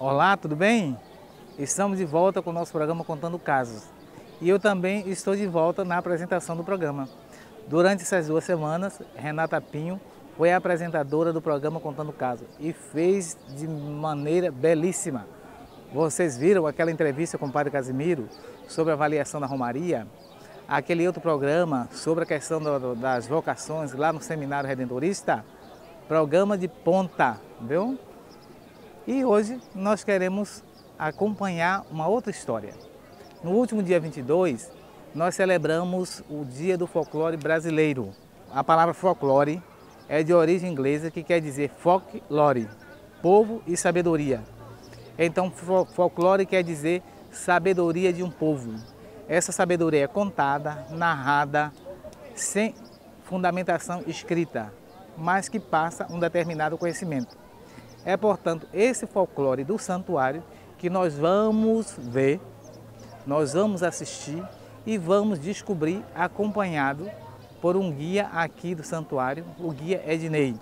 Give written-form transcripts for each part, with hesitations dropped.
Olá, tudo bem? Estamos de volta com o nosso programa Contando Casos. E eu também estou de volta na apresentação do programa. Durante essas 2 semanas, Renata Pinho foi a apresentadora do programa Contando Casos e fez de maneira belíssima. Vocês viram aquela entrevista com o Padre Casimiro sobre a avaliação da Romaria? Aquele outro programa sobre a questão das vocações lá no Seminário Redentorista? Programa de ponta, viu? E hoje nós queremos acompanhar uma outra história. No último dia 22, nós celebramos o Dia do Folclore Brasileiro. A palavra folclore é de origem inglesa, que quer dizer folklore, povo e sabedoria. Então, folclore quer dizer sabedoria de um povo. Essa sabedoria é contada, narrada, sem fundamentação escrita, mas que passa um determinado conhecimento. É, portanto, esse folclore do santuário que nós vamos ver, nós vamos assistir e vamos descobrir acompanhado por um guia aqui do santuário, o guia Ednei.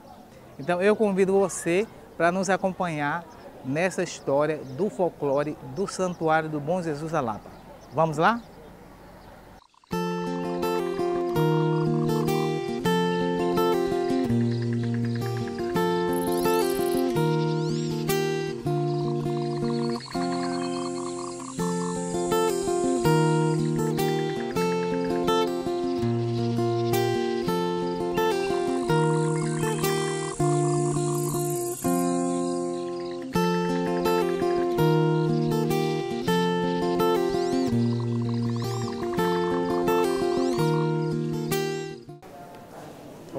Então eu convido você para nos acompanhar nessa história do folclore do Santuário do Bom Jesus da Lapa. Vamos lá?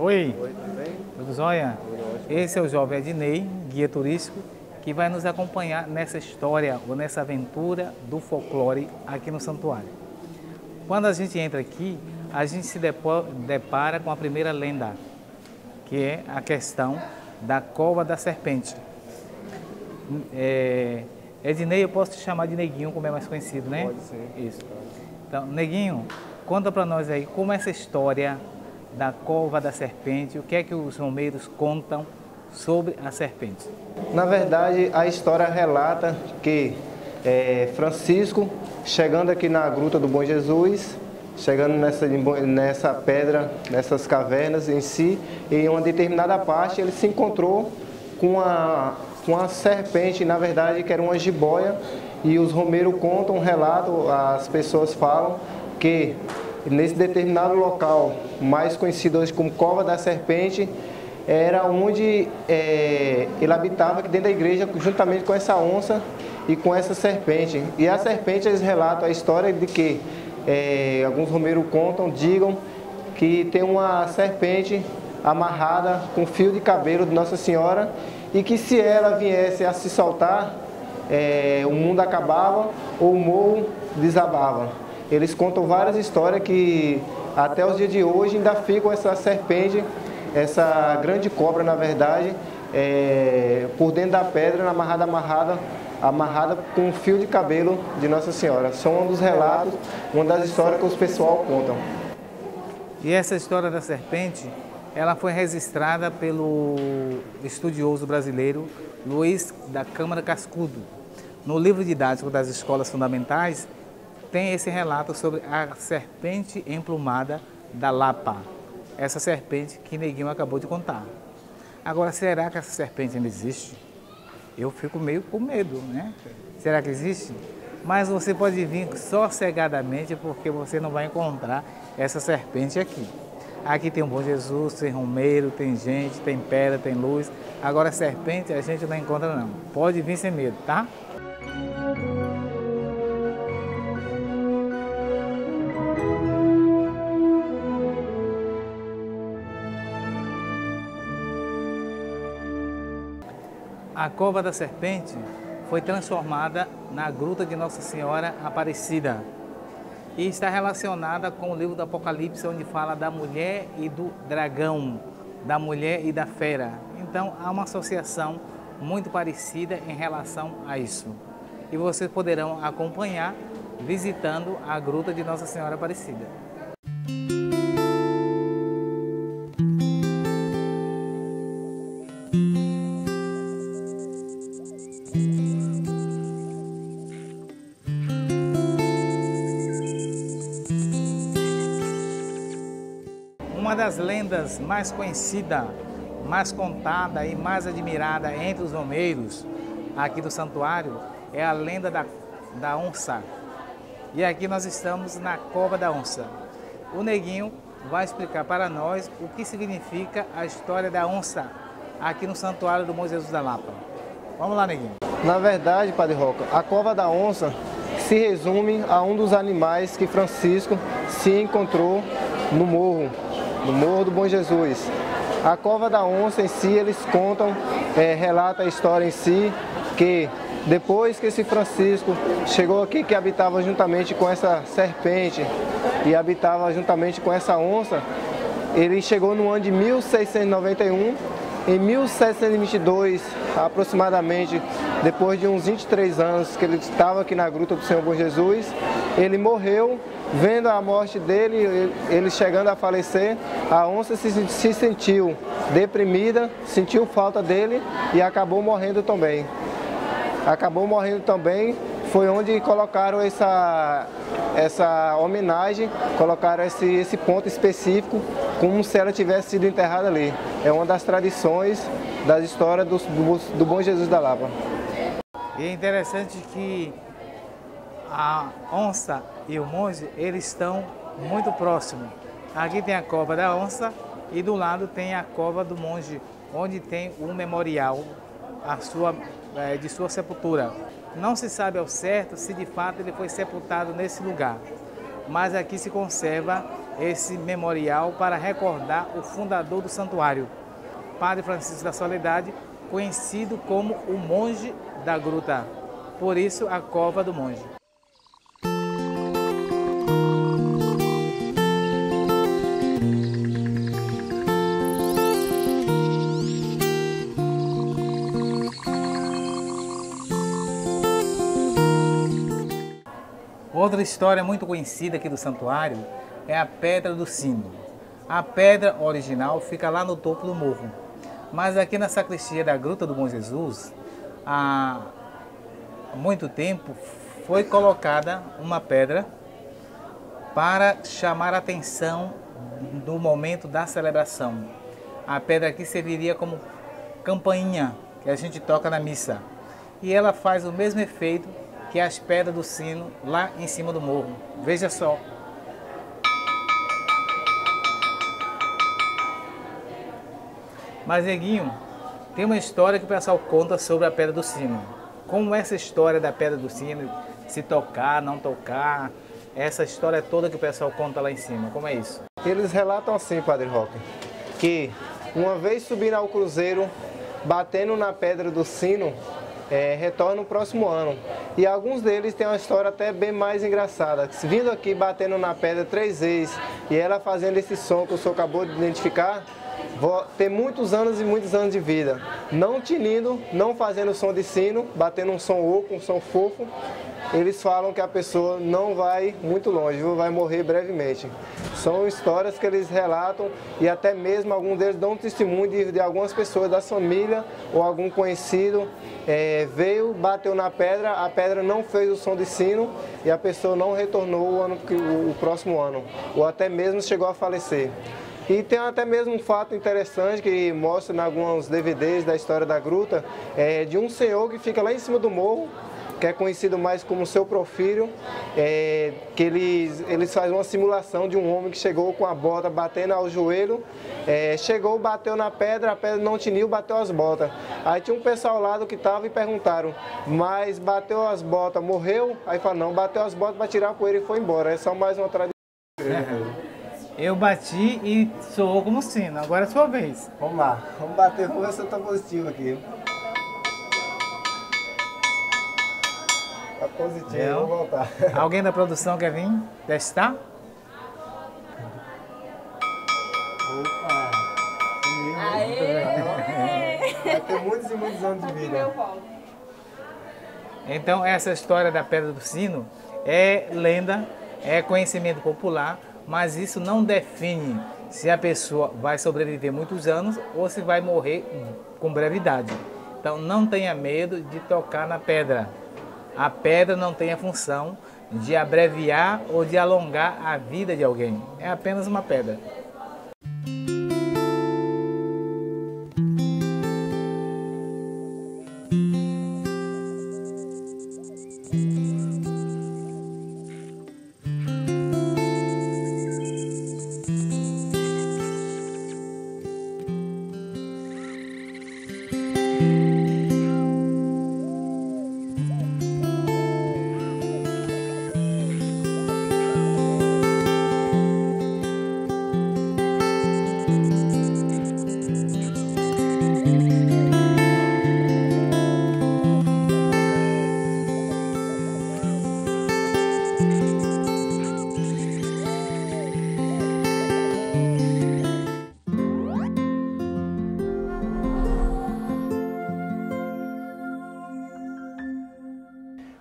Oi, Tudo bem? tudo jóia? Esse é o jovem Ednei, guia turístico, que vai nos acompanhar nessa história ou nessa aventura do folclore aqui no santuário. Quando a gente entra aqui, a gente se depara com a primeira lenda, que é a questão da cova da serpente. Ednei, eu posso te chamar de Neguinho, como é mais conhecido, né? Pode ser. Isso. Então, Neguinho, conta para nós aí como é essa história da cova da serpente, o que é que os romeiros contam sobre a serpente? Na verdade, a história relata que Francisco, chegando aqui na Gruta do Bom Jesus, chegando nessa pedra, nessas cavernas em si, em uma determinada parte, ele se encontrou com a serpente, na verdade, que era uma jiboia, e os romeiros contam um relato, as pessoas falam que nesse determinado local, mais conhecido hoje como Cova da Serpente, era onde ele habitava aqui dentro da igreja, juntamente com essa onça e com essa serpente. E a serpente, eles relatam a história de que alguns romeiros digam que tem uma serpente amarrada com fio de cabelo de Nossa Senhora e que se ela viesse a se soltar, o mundo acabava ou o morro desabava. Eles contam várias histórias que até os dias de hoje ainda ficam essa serpente, essa grande cobra, na verdade, por dentro da pedra, amarrada com um fio de cabelo de Nossa Senhora. São um dos relatos, uma das histórias que os pessoal contam. E essa história da serpente, ela foi registrada pelo estudioso brasileiro Luiz da Câmara Cascudo. No livro didático das escolas fundamentais, tem esse relato sobre a serpente emplumada da Lapa. Essa serpente que Neguinho acabou de contar. Agora, será que essa serpente ainda existe? Eu fico meio com medo, né? Será que existe? Mas você pode vir sossegadamente, porque você não vai encontrar essa serpente aqui. Aqui tem o Bom Jesus, tem romeiro, tem gente, tem pedra, tem luz. Agora, serpente a gente não encontra não. Pode vir sem medo, tá? A Cova da Serpente foi transformada na Gruta de Nossa Senhora Aparecida e está relacionada com o livro do Apocalipse, onde fala da mulher e do dragão, da mulher e da fera. Então há uma associação muito parecida em relação a isso. E vocês poderão acompanhar visitando a Gruta de Nossa Senhora Aparecida. Uma das lendas mais conhecidas, mais contada e mais admirada entre os romeiros aqui do santuário é a lenda da onça. E aqui nós estamos na Cova da Onça. O Neguinho vai explicar para nós o que significa a história da onça aqui no santuário do Bom Jesus da Lapa. Vamos lá, Neguinho. Na verdade, Padre Roca, a Cova da Onça se resume a um dos animais que Francisco se encontrou no morro do Bom Jesus. A Cova da Onça em si, eles contam, relata a história em si, que depois que esse Francisco chegou aqui, que habitava juntamente com essa serpente e habitava juntamente com essa onça, ele chegou no ano de 1691, em 1722, aproximadamente, depois de uns 23 anos que ele estava aqui na Gruta do Senhor Bom Jesus, ele morreu. Vendo a morte dele, ele chegando a falecer, a onça se sentiu deprimida, sentiu falta dele e acabou morrendo também. Foi onde colocaram essa homenagem, colocaram esse ponto específico, como se ela tivesse sido enterrada ali. É uma das tradições das histórias do Bom Jesus da Lapa. E é interessante que a onça e o monge, eles estão muito próximos. Aqui tem a Cova da Onça e do lado tem a Cova do Monge, onde tem um memorial de sua sepultura. Não se sabe ao certo se de fato ele foi sepultado nesse lugar, mas aqui se conserva esse memorial para recordar o fundador do santuário, Padre Francisco da Soledade, conhecido como o monge da gruta, por isso a Cova do Monge. Outra história muito conhecida aqui do santuário é a Pedra do Sino. A pedra original fica lá no topo do morro, mas aqui na sacristia da Gruta do Bom Jesus, há muito tempo foi colocada uma pedra para chamar a atenção no momento da celebração. A pedra aqui serviria como campainha que a gente toca na missa, e ela faz o mesmo efeito que as pedras do sino lá em cima do morro. Veja só. Mas, Neguinho, tem uma história que o pessoal conta sobre a pedra do sino. Como essa história da pedra do sino, se tocar, não tocar, essa história toda que o pessoal conta lá em cima, como é isso? Eles relatam assim, Padre Roque, que uma vez subindo ao cruzeiro, batendo na pedra do sino, retorna no próximo ano. E alguns deles têm uma história até bem mais engraçada. Vindo aqui, batendo na pedra 3 vezes, e ela fazendo esse som que o senhor acabou de identificar, vou ter muitos anos e muitos anos de vida. Não tinindo, não fazendo som de sino, batendo um som oco, um som fofo. Eles falam que a pessoa não vai muito longe, vai morrer brevemente. São histórias que eles relatam e até mesmo alguns deles dão testemunho de algumas pessoas da família ou algum conhecido veio, bateu na pedra, a pedra não fez o som de sino e a pessoa não retornou o próximo ano, ou até mesmo chegou a falecer. E tem até mesmo um fato interessante que mostra em alguns DVDs da história da gruta, de um senhor que fica lá em cima do morro, que é conhecido mais como Seu Profírio, que eles fazem uma simulação de um homem que chegou com a bota batendo ao joelho, chegou, bateu na pedra, a pedra não tiniu, bateu as botas. Aí tinha um pessoal lá do que estava e perguntaram, mas bateu as botas, morreu? Aí fala, não, bateu as botas para tirar a poeira e foi embora. É só mais uma tradição. Eu bati e soou como sino, agora é a sua vez. Vamos lá, vamos bater, vamos ver se eu estou positivo aqui. Tá positivo, vou voltar. Alguém da produção quer vir testar? Opa! Vai ter muitos e muitos anos de vida. Então, essa história da Pedra do Sino é lenda, é conhecimento popular, mas isso não define se a pessoa vai sobreviver muitos anos ou se vai morrer com brevidade. Então, não tenha medo de tocar na pedra. A pedra não tem a função de abreviar ou de alongar a vida de alguém. É apenas uma pedra.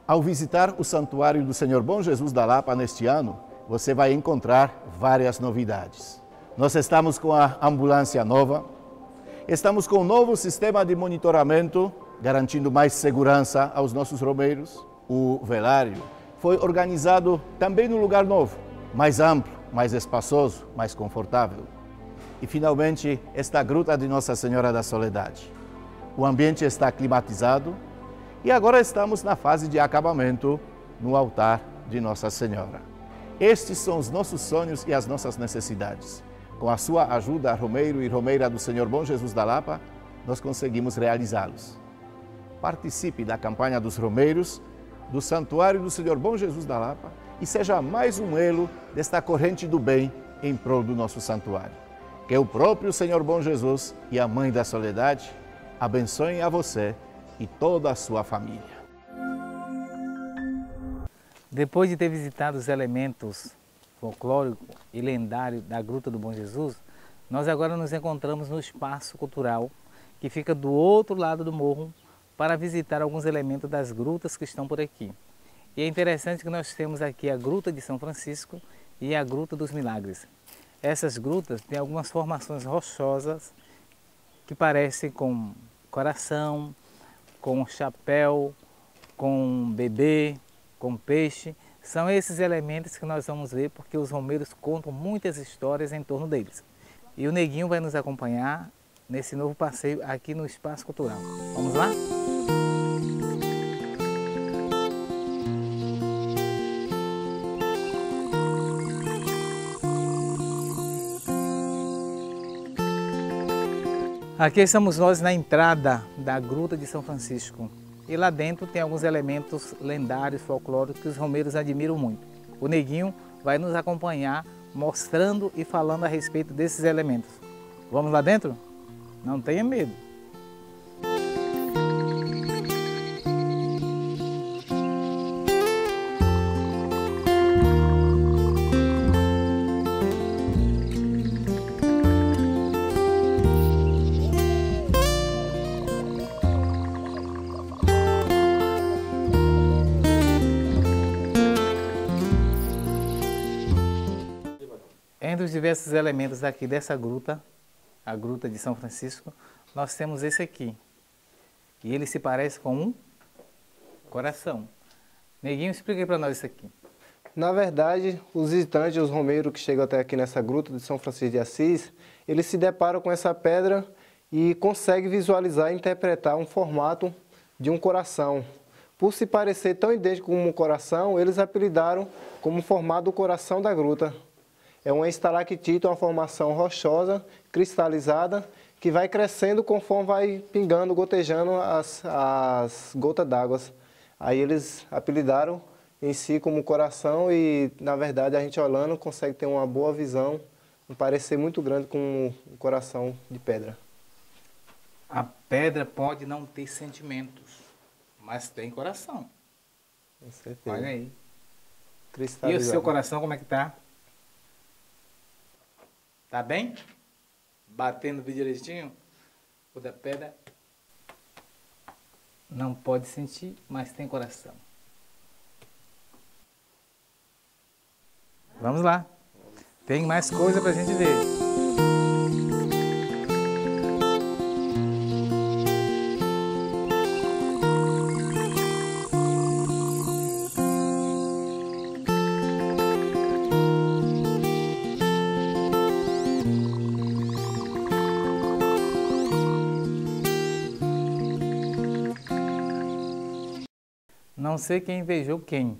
Ao visitar o Santuário do Senhor Bom Jesus da Lapa neste ano, você vai encontrar várias novidades. Nós estamos com a ambulância nova, estamos com um novo sistema de monitoramento, garantindo mais segurança aos nossos romeiros. O velário foi organizado também num lugar novo, mais amplo, mais espaçoso, mais confortável. E, finalmente, esta gruta de Nossa Senhora da Soledade. O ambiente está climatizado, e agora estamos na fase de acabamento no altar de Nossa Senhora. Estes são os nossos sonhos e as nossas necessidades. Com a sua ajuda, romeiro e romeira do Senhor Bom Jesus da Lapa, nós conseguimos realizá-los. Participe da campanha dos romeiros, do Santuário do Senhor Bom Jesus da Lapa e seja mais um elo desta corrente do bem em prol do nosso santuário. Que o próprio Senhor Bom Jesus e a Mãe da Soledade abençoem a você e toda a sua família. Depois de ter visitado os elementos folclóricos e lendários da Gruta do Bom Jesus, nós agora nos encontramos no espaço cultural que fica do outro lado do morro para visitar alguns elementos das grutas que estão por aqui. E é interessante que nós temos aqui a Gruta de São Francisco e a Gruta dos Milagres. Essas grutas têm algumas formações rochosas que parecem com coração, com chapéu, com bebê, com peixe. São esses elementos que nós vamos ver porque os romeiros contam muitas histórias em torno deles. E o Neguinho vai nos acompanhar nesse novo passeio aqui no Espaço Cultural. Vamos lá? Aqui estamos nós na entrada da Gruta de São Francisco. E lá dentro tem alguns elementos lendários, folclóricos, que os romeiros admiram muito. O Neguinho vai nos acompanhar mostrando e falando a respeito desses elementos. Vamos lá dentro? Não tenha medo. Entre os diversos elementos aqui dessa gruta, a Gruta de São Francisco, nós temos esse aqui. E ele se parece com um coração. Neguinho, explica aí para nós isso aqui. Na verdade, os visitantes, os romeiros que chegam até aqui nessa Gruta de São Francisco de Assis, eles se deparam com essa pedra e conseguem visualizar e interpretar um formato de um coração. Por se parecer tão idêntico com um coração, eles apelidaram como formato do coração da gruta. É uma estalactite, uma formação rochosa, cristalizada, que vai crescendo conforme vai pingando, gotejando as gotas d'água. Aí eles apelidaram em si como coração e, na verdade, a gente olhando consegue ter uma boa visão, um parecer muito grande com um coração de pedra. A pedra pode não ter sentimentos, mas tem coração. Com certeza. Olha aí. Cristalizado. E o seu coração, como é que tá? Tá bem? Batendo bem direitinho? O da pedra não pode sentir, mas tem coração. Vamos lá. Tem mais coisa pra gente ver. Não sei quem invejou quem,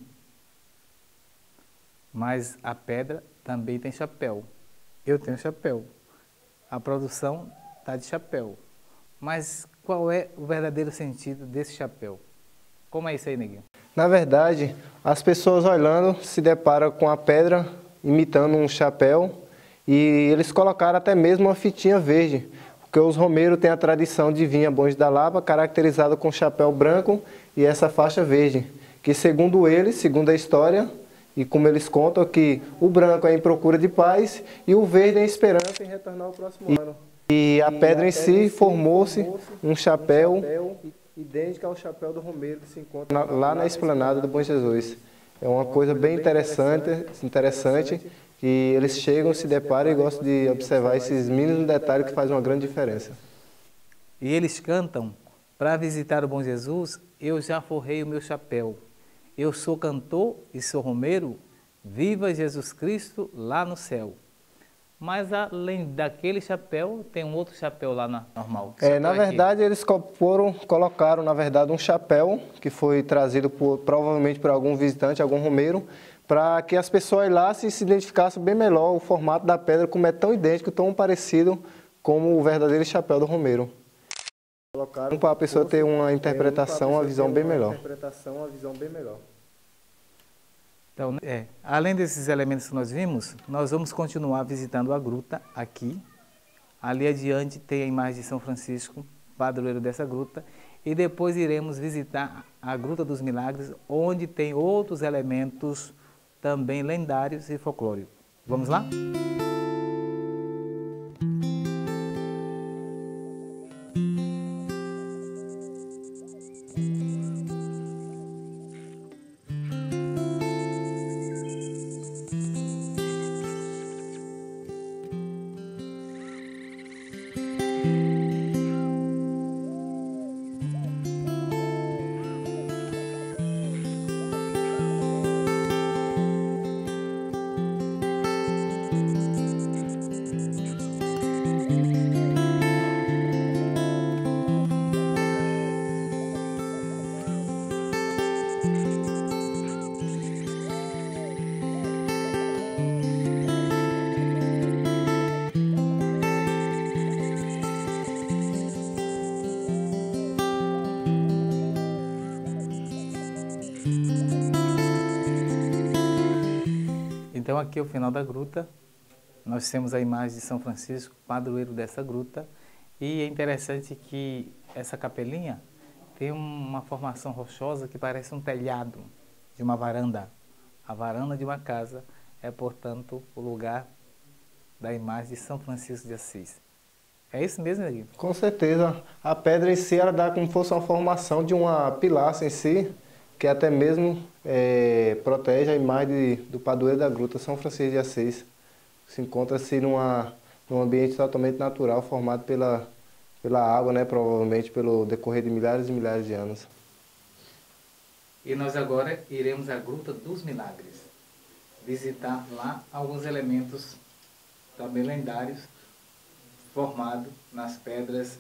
mas a pedra também tem chapéu. Eu tenho chapéu. A produção está de chapéu. Mas qual é o verdadeiro sentido desse chapéu? Como é isso aí, Neguinho? Na verdade, as pessoas olhando se deparam com a pedra imitando um chapéu e eles colocaram até mesmo uma fitinha verde, porque os romeiros têm a tradição de vinha Bons da Lapa caracterizada com chapéu branco e essa faixa verde, que segundo eles, segundo a história, e como eles contam, que o branco é em procura de paz e o verde é em esperança em retornar ao próximo ano. E a pedra em si formou-se um chapéu idêntico ao chapéu do romeiro que se encontra lá na esplanada do Bom Jesus. É uma coisa bem interessante, que eles chegam, se deparam e gostam de observar esses mínimos detalhes que fazem uma grande diferença. E eles cantam, para visitar o Bom Jesus, eu já forrei o meu chapéu. Eu sou cantor e sou romeiro, viva Jesus Cristo lá no céu. Mas daquele chapéu, tem um outro chapéu lá normal. Na verdade, eles colocaram, na verdade, um chapéu que foi trazido provavelmente por algum visitante, algum romeiro, para que as pessoas lá se identificassem bem melhor o formato da pedra, como é tão idêntico, tão parecido como o verdadeiro chapéu do romeiro. Colocaram para a pessoa ter uma interpretação, uma visão bem melhor. Então, além desses elementos que nós vimos, nós vamos continuar visitando a gruta aqui. Ali adiante tem a imagem de São Francisco, padroeiro dessa gruta. E depois iremos visitar a Gruta dos Milagres, onde tem outros elementos também lendários e folclóricos. Vamos lá? Então aqui é o final da gruta, nós temos a imagem de São Francisco, padroeiro dessa gruta, e é interessante que essa capelinha tem uma formação rochosa que parece um telhado de uma varanda. A varanda de uma casa é, portanto, o lugar da imagem de São Francisco de Assis. É isso mesmo, Neguinho? Com certeza. A pedra em si, ela dá como se fosse uma formação de uma pilastra em si, que até mesmo protege a imagem do padroeiro da gruta, São Francisco de Assis. Se encontra-se num ambiente totalmente natural, formado pela água, né, provavelmente pelo decorrer de milhares e milhares de anos. E nós agora iremos à Gruta dos Milagres, visitar lá alguns elementos também lendários, formados nas pedras,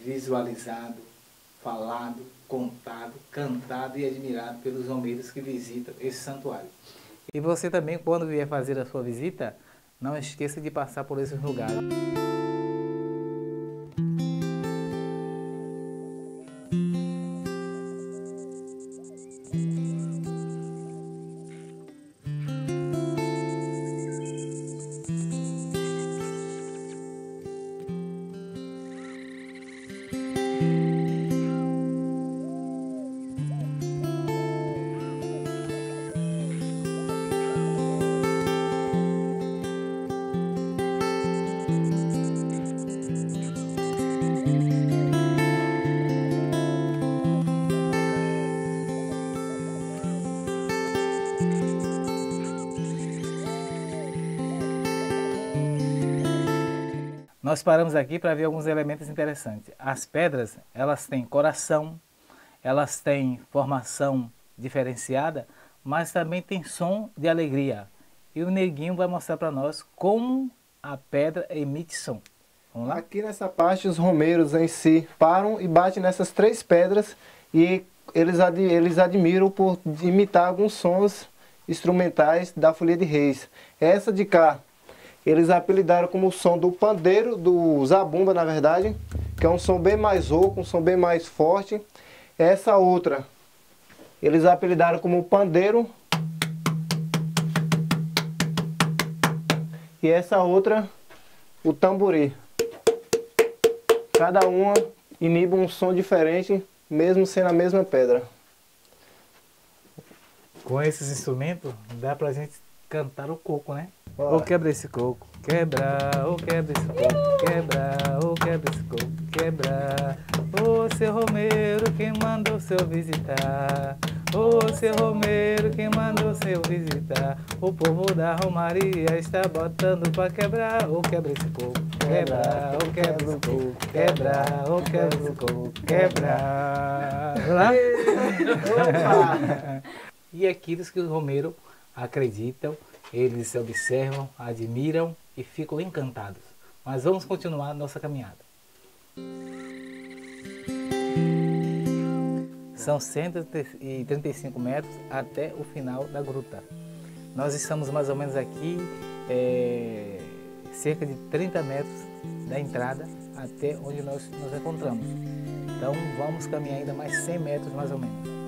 visualizado, falado, contado, cantado e admirado pelos romeiros que visitam esse santuário. E você também, quando vier fazer a sua visita, não esqueça de passar por esses lugares. Nós paramos aqui para ver alguns elementos interessantes. As pedras, elas têm coração, elas têm formação diferenciada, mas também tem som de alegria. E o Neguinho vai mostrar para nós como a pedra emite som. Vamos lá? Aqui nessa parte, os romeiros em si param e batem nessas três pedras e eles admiram por imitar alguns sons instrumentais da Folia de Reis. Essa de cá, eles apelidaram como o som do pandeiro, do zabumba, na verdade, que é um som bem mais rouco, um som bem mais forte. Essa outra, eles apelidaram como pandeiro. E essa outra, o tambori. Cada uma inibe um som diferente, mesmo sendo a mesma pedra. Com esses instrumentos, dá pra gente cantar o coco, né? Ô quebra esse coco, quebra, ô quebra esse coco, quebra, ô quebra esse coco, quebra. Ô seu Romeiro, quem mandou o seu visitar? Ô seu Romeiro, quem mandou o seu visitar? O povo da Romaria está botando pra quebrar. Ô quebra esse coco, quebra, ô quebra esse coco, quebra, ô quebra esse coco, quebra. Lá? Opa! E aqueles que o Romeiro acreditam, eles observam, admiram e ficam encantados. Mas vamos continuar a nossa caminhada. São 135 metros até o final da gruta. Nós estamos mais ou menos aqui, cerca de 30 metros da entrada até onde nós nos encontramos. Então vamos caminhar ainda mais 100 metros mais ou menos.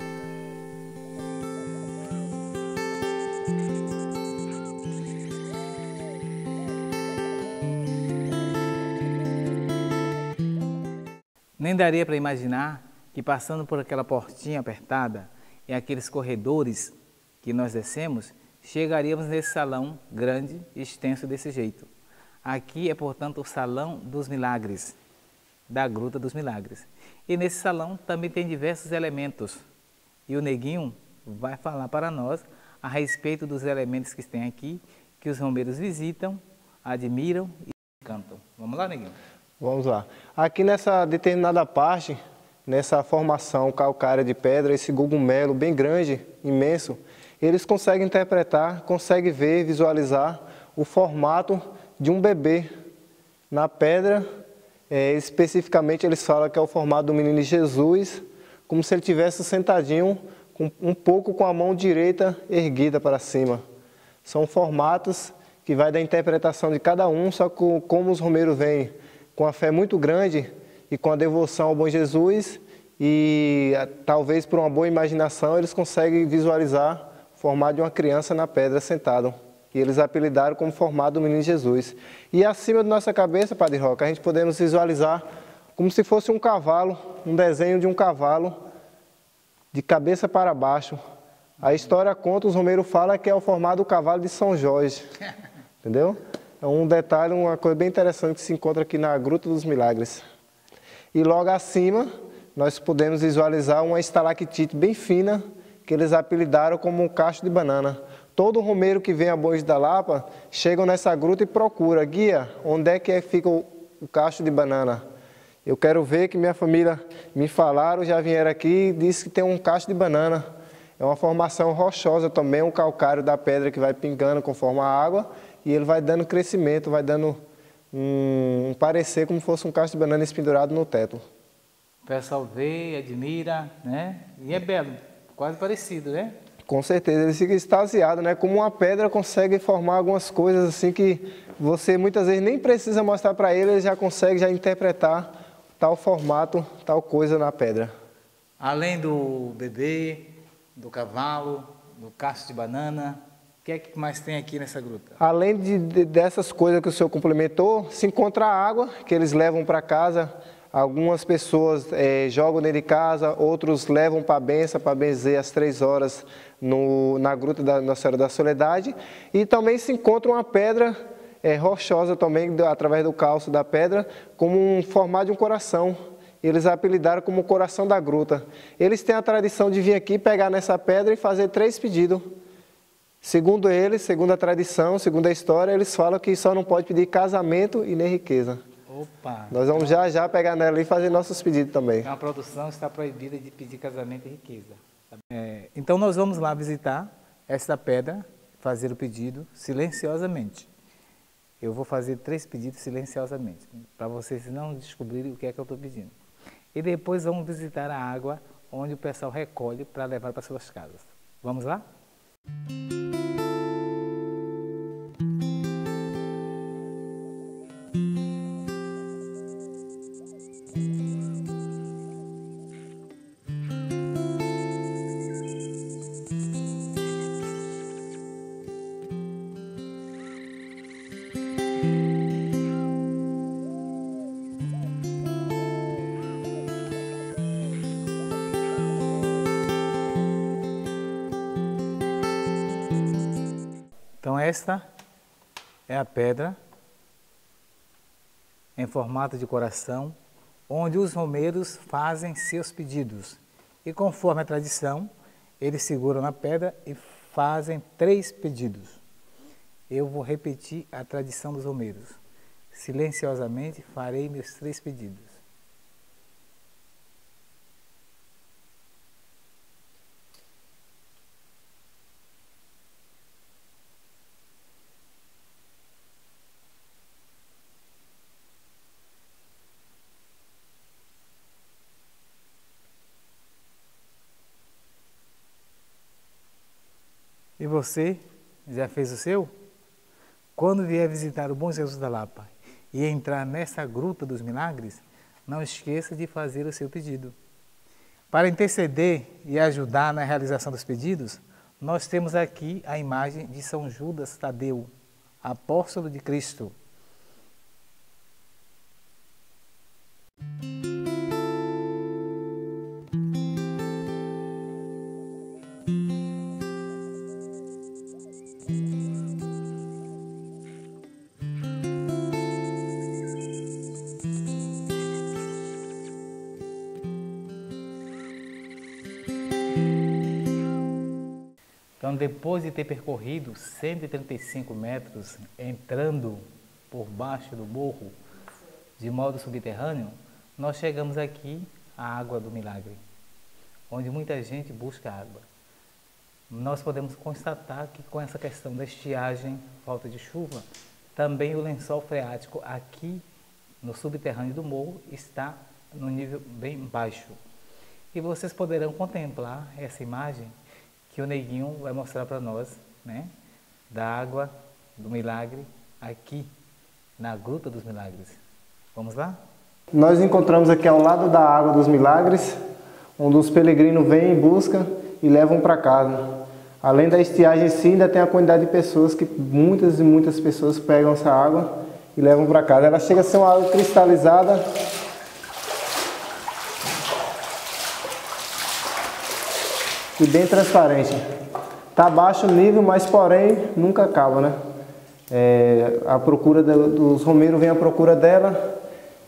Nem daria para imaginar que passando por aquela portinha apertada e aqueles corredores que nós descemos, chegaríamos nesse salão grande e extenso desse jeito. Aqui é, portanto, o Salão dos Milagres, da Gruta dos Milagres. E nesse salão também tem diversos elementos. E o Neguinho vai falar para nós a respeito dos elementos que tem aqui, que os romeiros visitam, admiram e cantam. Vamos lá, Neguinho? Vamos lá. Aqui nessa determinada parte, nessa formação calcária de pedra, esse cogumelo bem grande, imenso, eles conseguem interpretar, conseguem ver, visualizar o formato de um bebê na pedra. Especificamente eles falam que é o formato do menino Jesus, como se ele estivesse sentadinho, um pouco com a mão direita erguida para cima. São formatos que vai da interpretação de cada um, só que como os romeiros vêm com a fé muito grande e com a devoção ao bom Jesus e talvez por uma boa imaginação eles conseguem visualizar o formato de uma criança na pedra sentado. E eles apelidaram como formato do menino Jesus. E acima da nossa cabeça, Padre Roca, a gente podemos visualizar como se fosse um cavalo, um desenho de um cavalo de cabeça para baixo. A história conta, os romeiros falam que é o formato do cavalo de São Jorge. Entendeu? É um detalhe, uma coisa bem interessante que se encontra aqui na Gruta dos Milagres. E logo acima, nós podemos visualizar uma estalactite bem fina, que eles apelidaram como um cacho de banana. Todo romeiro que vem a Bom Jesus da Lapa, chega nessa gruta e procura, guia, onde é que fica o cacho de banana? Eu quero ver, que minha família me falaram, já vieram aqui e disse que tem um cacho de banana. É uma formação rochosa também, um calcário da pedra que vai pingando conforme a água, e ele vai dando crescimento, vai dando um parecer como se fosse um cacho de banana pendurado no teto. O pessoal vê, admira, né? E é belo, quase parecido, né? Com certeza, ele fica extasiado, né? Como uma pedra consegue formar algumas coisas assim que você muitas vezes nem precisa mostrar para ele, ele já consegue já interpretar tal formato, tal coisa na pedra. Além do bebê, do cavalo, do cacho de banana, o que é que mais tem aqui nessa gruta? Além dessas coisas que o senhor complementou, se encontra a água que eles levam para casa. Algumas pessoas jogam dentro de casa, outros levam para a benção, para benzer às 3 horas na Gruta da Nossa Senhora da Soledade. E também se encontra uma pedra rochosa também, através do calço da pedra, como um formato de um coração. Eles apelidaram como o coração da gruta. Eles têm a tradição de vir aqui, pegar nessa pedra e fazer 3 pedidos. Segundo eles, segundo a tradição, segundo a história, eles falam que só não pode pedir casamento e nem riqueza. Opa! Nós vamos já pegar nela e fazer nossos pedidos também. A produção está proibida de pedir casamento e riqueza. Então nós vamos lá visitar esta pedra, fazer o pedido silenciosamente. Eu vou fazer 3 pedidos silenciosamente, para vocês não descobrirem o que é que eu estou pedindo. E depois vamos visitar a água onde o pessoal recolhe para levar para suas casas. Vamos lá? Então esta é a pedra em formato de coração, onde os romeiros fazem seus pedidos. E conforme a tradição, eles seguram na pedra e fazem 3 pedidos. Eu vou repetir a tradição dos romeiros. Silenciosamente farei meus 3 pedidos. E você, já fez o seu? Quando vier visitar o Bom Jesus da Lapa e entrar nessa Gruta dos Milagres, não esqueça de fazer o seu pedido. Para interceder e ajudar na realização dos pedidos, nós temos aqui a imagem de São Judas Tadeu, apóstolo de Cristo. Então, depois de ter percorrido 135 metros, entrando por baixo do morro, de modo subterrâneo, nós chegamos aqui à Água do Milagre, onde muita gente busca água. Nós podemos constatar que com essa questão da estiagem, falta de chuva, também o lençol freático aqui no subterrâneo do morro está no nível bem baixo. E vocês poderão contemplar essa imagem que o Neguinho vai mostrar para nós, né, da Água do Milagre aqui na Gruta dos Milagres. Vamos lá? Nós encontramos aqui ao lado da Água dos Milagres, onde os peregrinos vêm em busca e levam para casa. Além da estiagem em si, ainda tem a quantidade de pessoas que muitas e muitas pessoas pegam essa água e levam para casa. Ela chega a ser uma água cristalizada, e bem transparente. Está baixo o nível, mas porém nunca acaba, né? A procura dos romeiros vem à procura dela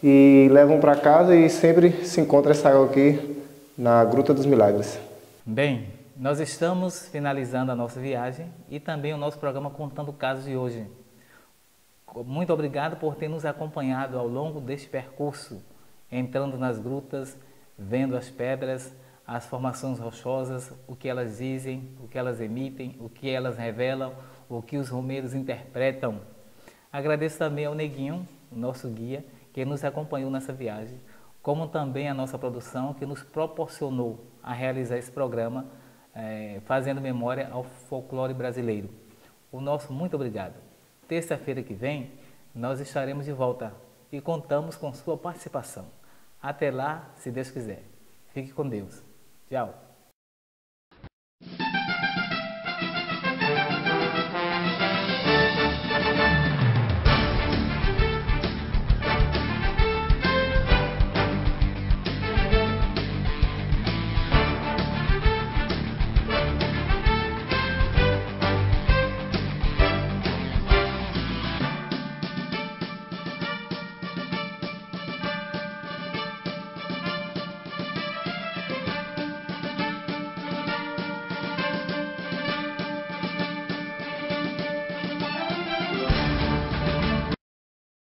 e levam para casa e sempre se encontra essa água aqui na Gruta dos Milagres. Bem, nós estamos finalizando a nossa viagem e também o nosso programa Contando Casos de hoje. Muito obrigado por ter nos acompanhado ao longo deste percurso, entrando nas grutas, vendo as pedras, as formações rochosas, o que elas dizem, o que elas emitem, o que elas revelam, o que os romeiros interpretam. Agradeço também ao Neguinho, o nosso guia, que nos acompanhou nessa viagem, como também a nossa produção, que nos proporcionou a realizar esse programa, fazendo memória ao folclore brasileiro. O nosso muito obrigado. Terça-feira que vem, nós estaremos de volta e contamos com sua participação. Até lá, se Deus quiser. Fique com Deus. Tchau.